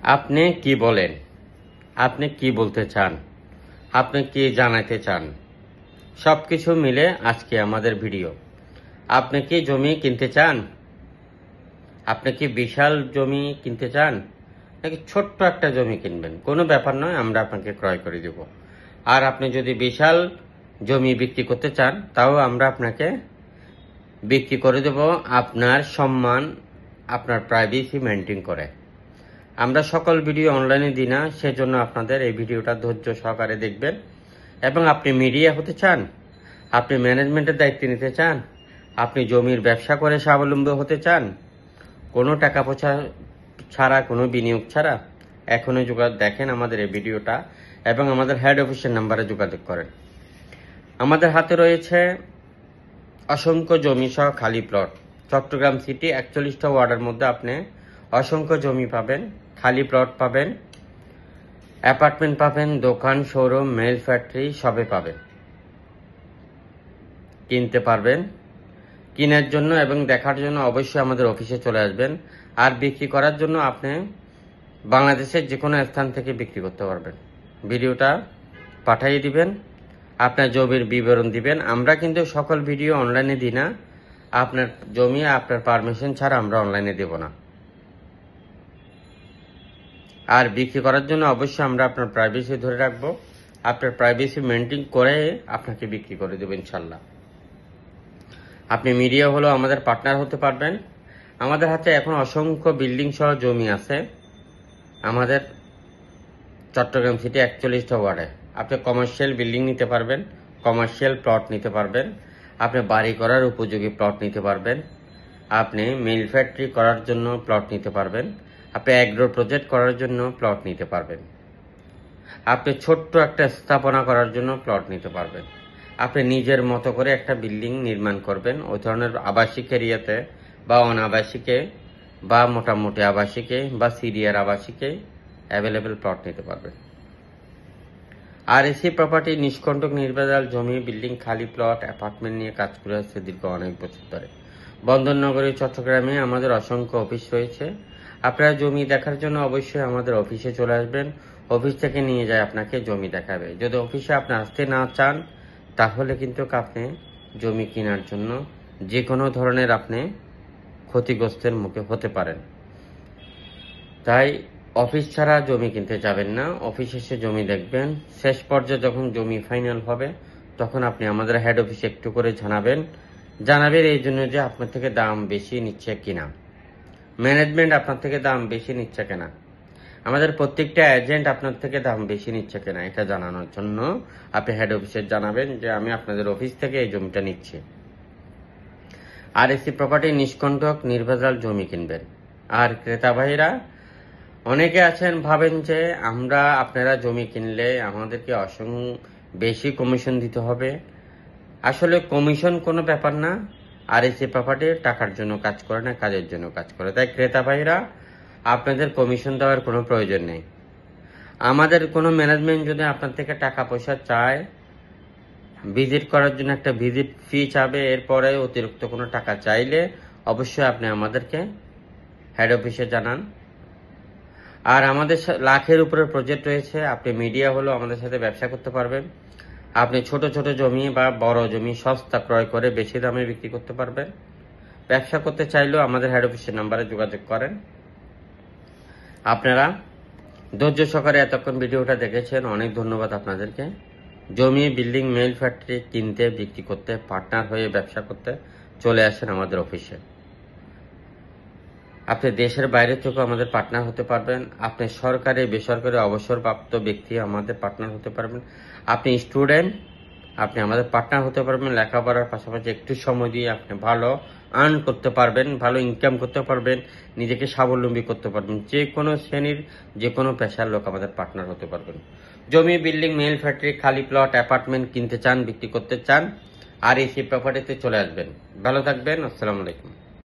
আপনি কি বলেন? আপনি কি বলতে চান? আপনি কি জানাতে চান? সবকিছু মিলে আজকে আমাদের ভিডিও। আপনি কি জমি কিনতে চান? আপনি কি বিশাল জমি কিনতে চান? নাকি ছোট্ট একটা জমি কিনবেন? কোনো ব্যাপার নয়, আমরা আপনাকে ক্রয় করে দেব। আর আপনি যদি বিশাল জমি বিক্রি করতে চান, তাও আমরা আপনাকে বিক্রি করে দেব আপনার সম্মান, আপনার প্রাইভেসি মেনটেন করে। আমরা সকল ভিডিও অনলাইনে দিই না, সেজন্য আপনাদের এই ভিডিওটা ধৈর্য সহকারে দেখবেন। এবং আপনি মিডিয়া হতে চান, আপনি ম্যানেজমেন্টের দায়িত্ব নিতে চান, আপনি জমির ব্যবসা করে স্বাবলম্বী হতে চান, কোনো টাকা পয়সা ছাড়া, কোনো বিনিয়োগ ছাড়া, এখনই দেখেন আমাদের এই ভিডিওটা এবং আমাদের হেড অফিসের নাম্বারে যোগাযোগ করেন। আমাদের হাতে রয়েছে অসংখ্য জমি সহ খালি প্লট। চট্টগ্রাম সিটি 41টা ওয়ার্ডের মধ্যে আপনি অসংখ্য জমি পাবেন, খালি প্লট পাবেন, অ্যাপার্টমেন্ট পাবেন, দোকান, শোরুম, মেল ফ্যাক্টরি সবে পাবেন। কিনতে পারবেন। কেনার জন্য এবং দেখার জন্য অবশ্যই আমাদের অফিসে চলে আসবেন। আর বিক্রি করার জন্য আপনি বাংলাদেশের যে কোনো স্থান থেকে বিক্রি করতে পারবেন। ভিডিওটা পাঠিয়ে দিবেন, আপনার জমির বিবরণ দিবেন। আমরা কিন্তু সকল ভিডিও অনলাইনে দিই না, আপনার জমি আপনার পারমিশন ছাড়া আমরা অনলাইনে দেব না। আর বিক্রি করার জন্য অবশ্যই আমরা আপনার প্রাইভেসি ধরে রাখবো, আপনার প্রাইভেসি মেনটেন করে আপনাকে বিক্রি করে দেবো ইনশাল্লাহ। আপনি মিডিয়া হলেও আমাদের পার্টনার হতে পারবেন। আমাদের হাতে এখন অসংখ্য বিল্ডিং সহ জমি আছে আমাদের চট্টগ্রাম সিটি 41টা ওয়ার্ডে। আপনি কমার্শিয়াল বিল্ডিং নিতে পারবেন, কমার্শিয়াল প্লট নিতে পারবেন, আপনি বাড়ি করার উপযোগী প্লট নিতে পারবেন, আপনি মিল ফ্যাক্টরি করার জন্য প্লট নিতে পারবেন, আপনি অ্যাগ্রো প্রজেক্ট করার জন্য প্লট নিতে পারবেন, আপনি ছোট্ট একটা স্থাপনা করার জন্য প্লট নিতে পারবেন, আপনি নিজের মতো করে একটা বিল্ডিং নির্মাণ করবেন। ওই ধরনের আবাসিক এরিয়াতে বা অনাবাসিকে বা মোটামুটি আবাসিকে বা সিরিয়ার আবাসিকে অ্যাভেলেবেল প্লট নিতে পারবেন। আর এসি প্রপার্টি নিষ্কণ্টক নির্ভেজাল জমি, বিল্ডিং, খালি প্লট, অ্যাপার্টমেন্ট নিয়ে কাজ করে আসছে দীর্ঘ অনেক বছর ধরে। বন্দরনগরী চট্টগ্রামে আমাদের অসংখ্য অফিস রয়েছে। আপনারা জমি দেখার জন্য অবশ্যই আমাদের অফিসে চলে আসবেন। অফিস থেকে নিয়ে যায় আপনাকে জমি দেখাবে। যদি অফিসে আপনি আসতে না চান, তাহলে কিন্তু আপনি জমি কেনার জন্য যে কোনো ধরনের আপনি ক্ষতিগ্রস্তের মুখে হতে পারেন। তাই অফিস ছাড়া জমি কিনতে যাবেন না, অফিস এসে জমি দেখবেন। শেষ পর্যায়ে যখন জমি ফাইনাল হবে, তখন আপনি আমাদের হেড অফিসে একটু করে জানাবেন এই জন্য যে আপনার থেকে দাম বেশি নিচ্ছে কিনা, ম্যানেজমেন্ট আপনার থেকে দাম বেশি নিচ্ছে কিনা, আমাদের প্রত্যেকটা এজেন্ট আপনার থেকে দাম বেশি নিচ্ছে কিনা, এটা জানানোর জন্য আপনি হেড অফিসে জানাবেন যে আমি আপনাদের অফিস থেকে এই জমিটা নিচ্ছি। আর এসি প্রপার্টি নিষ্কণ্টক নির্ভেজাল জমি কিনবেন। আর ক্রেতা ভাইরা অনেকে আছেন, ভাবেন যে আপনারা জমি কিনলে আমাদেরকে বেশি কমিশন দিতে হবে। আসলে কমিশন কোনো ব্যাপার না। আর এসি প্রপার্টি টাকার জন্য কাজ করে না, কাজের জন্য কাজ করে। তাই ক্রেতা ভাইরা আপনাদের কমিশন দেওয়ার কোনো প্রয়োজন নেই। আমাদের কোনো ম্যানেজমেন্ট যদি আপনার থেকে টাকা পয়সা চায়, ভিজিট করার জন্য একটা ভিজিট ফি চাবে, এরপরে অতিরিক্ত কোনো টাকা চাইলে অবশ্যই আপনি আমাদেরকে হেড অফিসে জানান। আর আমাদের লাখের উপরে প্রজেক্ট রয়েছে। আপনি মিডিয়া হলেও আমাদের সাথে ব্যবসা করতে পারবেন। আপনি ছোট ছোট জমি বা বড় জমি সস্তা ক্রয় করে বেশি দামে বিক্রি করতে পারবেন। ব্যবসা করতে চাইলেও আমাদের হেড অফিসের নাম্বারে যোগাযোগ করেন। আপনারা ধৈর্য সহকারে এতক্ষণ ভিডিওটা দেখেছেন, অনেক ধন্যবাদ আপনাদেরকে। জমি, বিল্ডিং, মেল ফ্যাক্টরি কিনতে, বিক্রি করতে, পার্টনার হয়ে ব্যবসা করতে চলে আসেন আমাদের অফিসে। আপনি দেশের বাইরে থেকেও আমাদের পার্টনার হতে পারবেন। আপনি সরকারি, বেসরকারি অবসরপ্রাপ্ত ব্যক্তি আমাদের পার্টনার হতে পারবেন। আপনি স্টুডেন্ট, আপনি আমাদের পার্টনার হতে পারবেন। লেখাপড়ার পাশাপাশি একটু সময় দিয়ে আপনি ভালো আর্ন করতে পারবেন, ভালো ইনকাম করতে পারবেন, নিজেকে স্বাবলম্বী করতে পারবেন। যে কোনো শ্রেণীর, যে কোনো পেশার লোক আমাদের পার্টনার হতে পারবেন। জমি, বিল্ডিং, মেল ফ্যাক্টরি, খালি প্লট, অ্যাপার্টমেন্ট কিনতে চান, বিক্রি করতে চান, আর এসি প্রপার্টিতে চলে আসবেন। ভালো থাকবেন। আসসালামু আলাইকুম।